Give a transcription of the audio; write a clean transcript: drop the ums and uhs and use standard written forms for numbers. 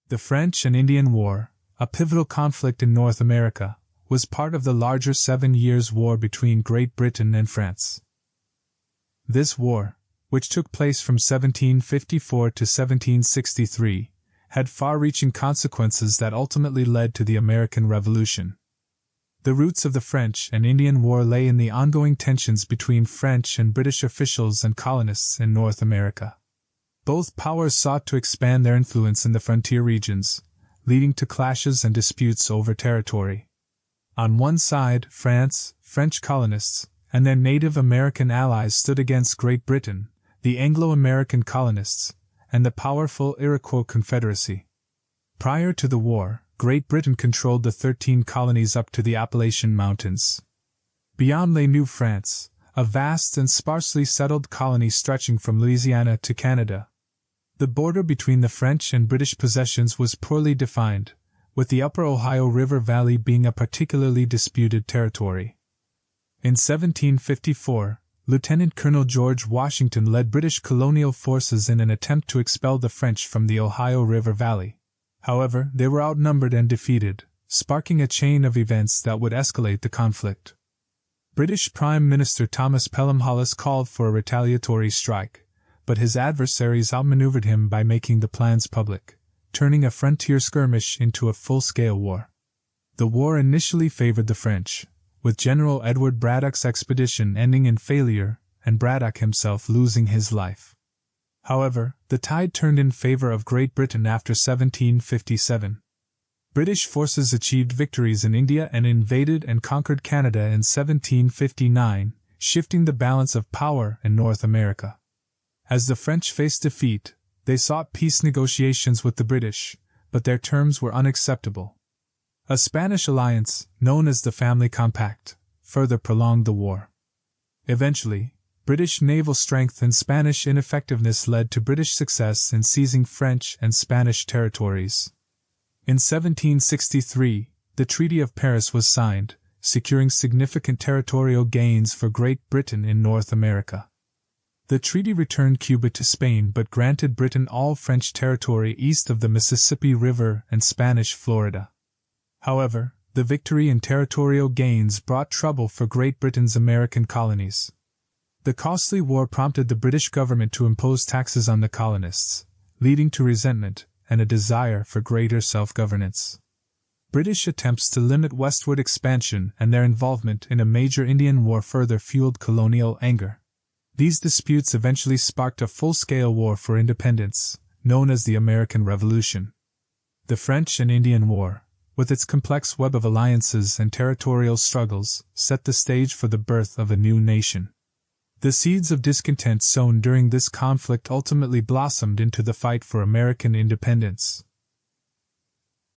The French and Indian War, a pivotal conflict in North America, was part of the larger 7 Years' War between Great Britain and France. This war, which took place from 1754 to 1763, had far-reaching consequences that ultimately led to the American Revolution. The roots of the French and Indian War lay in the ongoing tensions between French and British officials and colonists in North America. Both powers sought to expand their influence in the frontier regions, leading to clashes and disputes over territory. On one side, France, French colonists, and their Native American allies stood against Great Britain, the Anglo-American colonists, and the powerful Iroquois Confederacy. Prior to the war, Great Britain controlled the 13 colonies up to the Appalachian Mountains. Beyond lay New France, a vast and sparsely settled colony stretching from Louisiana to Canada. The border between the French and British possessions was poorly defined, with the upper Ohio River Valley being a particularly disputed territory. In 1754, Lieutenant Colonel George Washington led British colonial forces in an attempt to expel the French from the Ohio River Valley. However, they were outnumbered and defeated, sparking a chain of events that would escalate the conflict. British Prime Minister Thomas Pelham Hollis called for a retaliatory strike, but his adversaries outmaneuvered him by making the plans public, turning a frontier skirmish into a full-scale war. The war initially favored the French, with General Edward Braddock's expedition ending in failure and Braddock himself losing his life. However, the tide turned in favor of Great Britain after 1757. British forces achieved victories in India and invaded and conquered Canada in 1759, shifting the balance of power in North America. As the French faced defeat, they sought peace negotiations with the British, but their terms were unacceptable. A Spanish alliance, known as the Family Compact, further prolonged the war. Eventually, British naval strength and Spanish ineffectiveness led to British success in seizing French and Spanish territories. In 1763, the Treaty of Paris was signed, securing significant territorial gains for Great Britain in North America. The treaty returned Cuba to Spain but granted Britain all French territory east of the Mississippi River and Spanish Florida. However, the victory and territorial gains brought trouble for Great Britain's American colonies. The costly war prompted the British government to impose taxes on the colonists, leading to resentment and a desire for greater self-governance. British attempts to limit westward expansion and their involvement in a major Indian war further fueled colonial anger. These disputes eventually sparked a full-scale war for independence, known as the American Revolution. The French and Indian War, with its complex web of alliances and territorial struggles, set the stage for the birth of a new nation. The seeds of discontent sown during this conflict ultimately blossomed into the fight for American independence.